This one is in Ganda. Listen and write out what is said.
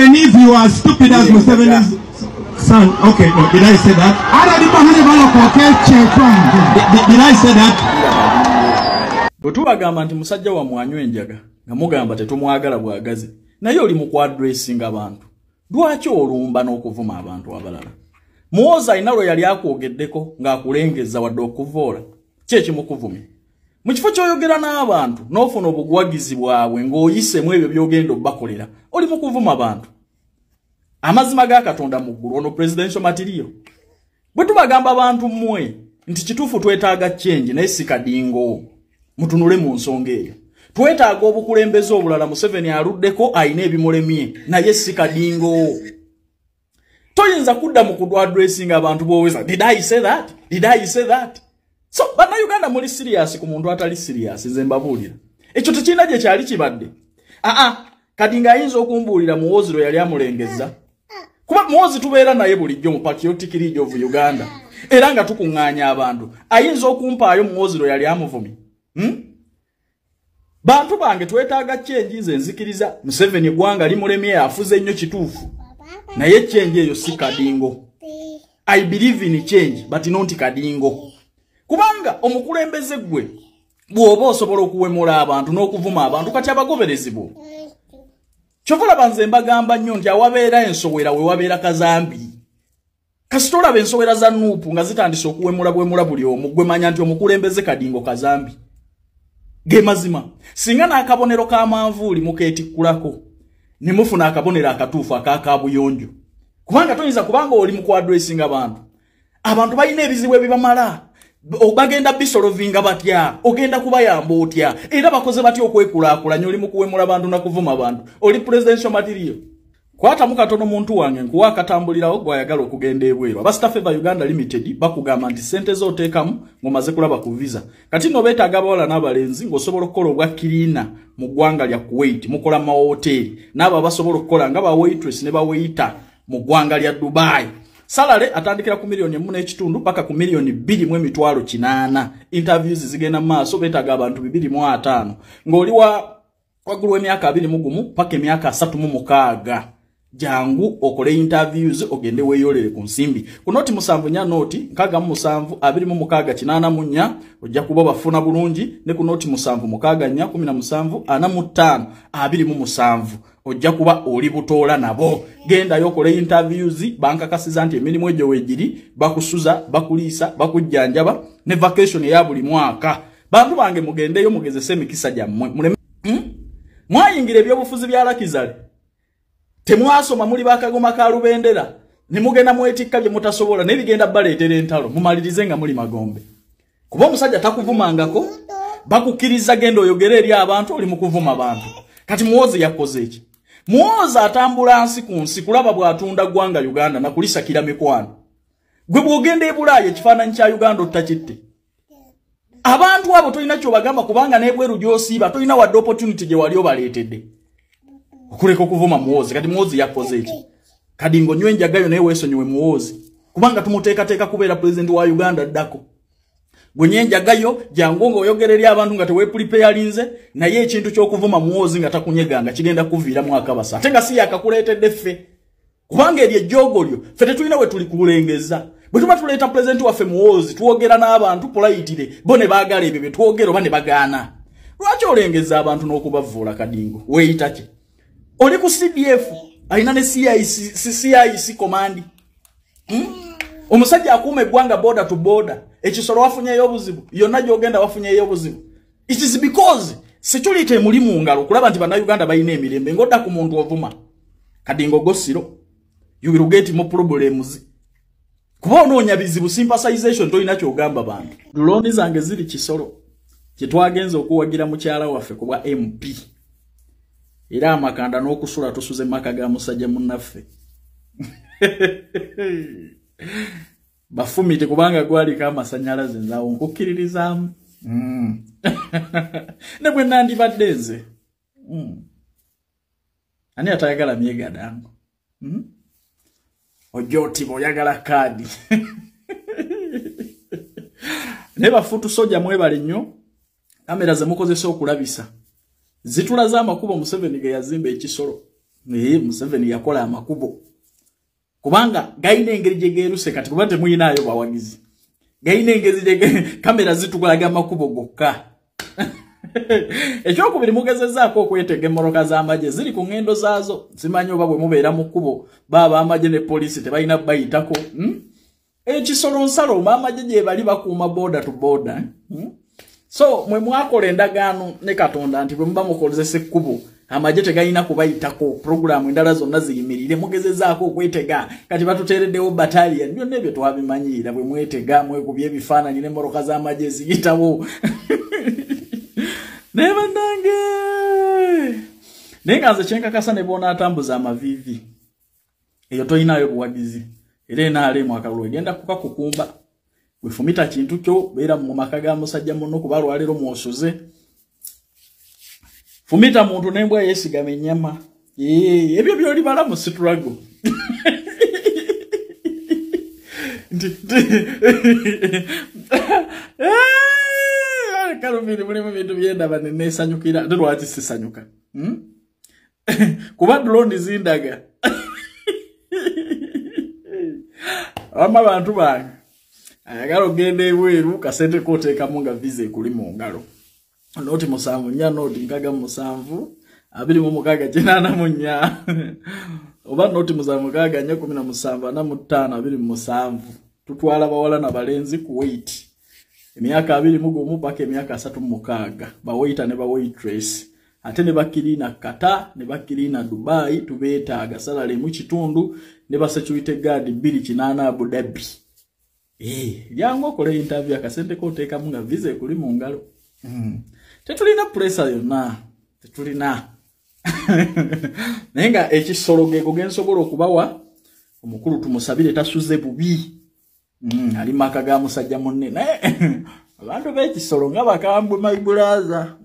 even if you are stupid as Museveni's son. Okay, no, did I say that? Did I say that? Bwetubagamba nti musajja wa mwanywe enjaga nga mugamba tetumwagala bwagazi naye oli mu kwadressinga abantu. Lwaki olumba n'okuvuma abantu abalala? Muwoza alina lwe yali akwogeddeko ng'akulengezza wadde okuvoola. Ki ekimukuvumye? Mu kifo ky'oyogera n'abantu n'ofuna obuguwagizi bwabwe ng'oyisemu ebyo by'ogenda obbakolera oli mu kuvuma abantu. Amazima ga Katonda mu ggulu ono presidential material. Bwe tubagamba abantu mmwe nti kituufu twetaaga change naye si kadingo. Mutunule mu nsonga eyo. Twetaaga obukulembeze obulala. Museveni aluddeko ayina ebimulemye naye si kadingo. Toyinza kudda mu kudwadressinga abantu boweza. Did I say that? Did I say that? So, bana Uganda muli serious ku muntu atali serious nze mbabuulira. Ekyo tekina gye kyali kibadde. Kadinga ayinza okumbuulira Muwoozi lwe yali amulengezza. Kuba Muwoozi tubeera naye bulijjo mu Patriotic League of Uganda. Era nga tukuŋŋaanya abantu. Ayinza okumpaayo Muwoozi lwe yali amuvumye. Bantu bange twetaaga change nze nzikiriza. Museveni eggwanga limulemye afuze nnyo kituufu. Naye change eyo si kadingo. I believe in change but not kadingo. Kubanga omukulembeze gwe bw'oba osobola okuwemula abantu n'okuvuma abantu kati abagoberezi bo. Kyova banze mbagamba nnyo nti awabeera ensowera we wabeera kazambi. Kasitola bensowera za Nuupu nga zitandise okuwemula bwemula buli omu gwe manya nti omukulembeze kadingo kazambi. Ge mazima. Singa n'akabonero k'amanvuuli mukeetikkulako ne mufuna akabonero akatuufu akaakabuyonjo. Kubanga toyinza kubanga oli mu kwadressinga abantu. Abantu balina ebizibu ebibamala. Bagenda bisolovinga batya, ogenda kubayamba otya, era bakoze batya okwekulaakulanya oli mu kuwemula abantu na kuvuma abantu. Oli presidential material. Kwata mukatono muntu wange nkuwa akatambulirawo gwayagala okugenda ebweru. Abastaffe ba Uganda Limited bakugamba nti sente z'oteekamu ng'omaze kulaba ku visa. Kati no beetaaga abawala n'abalenzi ng'osobola okukola obwa kiriina mu ggwanga lya Kuwait, mukola mu mahoteri. N'abo abasobola okukola nga ba waitress ne ba waiter mu ggwanga lya Dubai. Salary atandikira ku $1.4 paka ku $2,800. Interviews zigenda maaso beetaaga abantu 205. Ng'oli waggulu w'emyaka 21 paka emyaka 36. Jangu okole interviews ogende weyolere ku nsimbi. Ku noti 7 nya noti 67 26 ojja kuba bafuna bulungi ne ku noti 7 6 17 45 27 ojja kuba oli butoola nabo. Genda yokole interviews banka kasiza nti emirimu egyo wejiri bakusuza bakuliisa bakujjanjaba ne vacation ya buli mwaka. Bantu bange mugendeyo mugezese emikisa gyammwe. Mwayingira ebyobufuzi bya Lakizale. Temwasoma muli bakagoma ka Lubendera ne mugenda mwetikka bye mutasobola ne bigenda baleetera entalo mumalirize nga muli magombe. Kuba omusajja takuvumangako bakukiriza genda oyogere eri abantu oli mu kuvuma abantu. Kati Muwoozi yakoze eki? Muwoozi atambula nsi ku nsi kulaba bw'atunda ggwanga Uganda na kulisakira mikwano. Gwe bw'ogenda e Bulaaya ekifaananyi kya Uganda ottakitte. Abantu abo tolina kyobagamba kubanga n'ebweru gy'osiiba tolina wadde opportunity gye wali obaleetedde. Okuleka okuvuma Muwoozi kati Muwoozi yakoze eki? Kadingo nywe njagayo naye weesonyiwe Muwoozi kubanga tumuteekateeka kubeera president wa Uganda ddako. Gwe nyenjagayo jangu ng'oyogera eri abantu nga teweepulipeyalinze naye ekintu ky'okuvuma Muwoozi nga takunyeganga kigenda kuviiramu akabasa ate nga si yakakuleetedde ffe kubanga eri ejjoogolyo ffe tetulina we tuli kulengeza. Bwe tuba tuleeta president waffe Muwoozi tuwogera n'abantu polayitire bo ne baagala ebyo bye twogera oba ne bagaana. Lwaki olengeza abantu n'okubavvuula Kadingo? Weeyita ki? Oli ku CDF alina ne CIC command. Omusajja akuuma eggwanga border to border. Ekisolo wafunyeyo obuzibu yonna gy'ogenda wafunyeyo obuzibu. It is because security emuli mu ngalo kulaba nti bannayuganda balina emirembe ng'odda ku muntu ovuma. Kadingo Gosiro you will get more problems. Kuba onoonya bizibu sympathization tolina ky'ogamba bantu. Looni zange ziri kisolo kye twagenza okuwagira mukyala waffe ku bwa MP. Era amakanda n'okusula tusuze maka ga musajja munnaffe. Bafumite kubanga gwaliko amasanyalaze nzaawo nkukkiririzaamu. Ne bwe nandibadde nze. Ani atayagala myega dango? Ojoti boyagala kaadi. Ne bafutu soja mwebale nnyo. Kamera ze mukozesa okulabisa. Zitulaza amakubo Museveni ge yazimba ekisolo. Museveni yakola amakubo kubanga gaine engeri jegeruse kati kubate muyinayo bawagizi gaine engeri kamera zitugulaga amakubo gokka ekyo kubiri mugezezaako okwetega emmoroka z'amagye ziri ku ngendo zaazo simanyi oba bwe mubeera mu kkubo baba amagye ne poliisi tebalina bayitako ekisolo nsalo amagye gye bali bakuuma boda to boda so mwe mwakola endagaano ne Katonda nti bwe muba mukozesa ekkubo amagye tegalina kubayitako programu endala zonna ziyimirire mugezezaako okwetega kati batuteereddewo battalion byonna ebyo twabimanyiira bwe mwetega mwekubye ebifaananyi n'emmoroka z'amagye ziyitawo Neba nange nenga nze kyenkakasa ne bona atambuza amavivi eyo toyinayo buwagizi era enaale mu akalulu egenda kukakukumba wefumita kintu kyo beera mu maka ga musajja munno kuba lwalero mwosoze fumita muntu nembwa yesigama ennyama ebyo byoli bala mu struggle Kalumini mulimu bintu byenda banene sanyukira ndo lwaki sisanyuka kuba drone zindaga ama bantu bange ayagala ogenda ebweru kasente koteeka munga visa ekuli mu ngalo noti 7 noti nkaga 7 26 oba noti 7 17 na 5 tutwala bawala na balenzi ku weight emyaka 2 paka emyaka 3 bawaita ne bawaitress ate ne bakirina Kata ne bakirina Dubai tubeetaaga salary mu kitundu ne basecurity guard 280 Abu Dhabi yango okole interview akasente koteeka munga visa ekuli mu ngalo tetulina pressure yonna tetulina nenga ekisolo gego gensobola okubawa omukulu tumusabire tasuze bubi ali maka ga musajja munne naye abantu b'ekisolo nga bakambwe my brother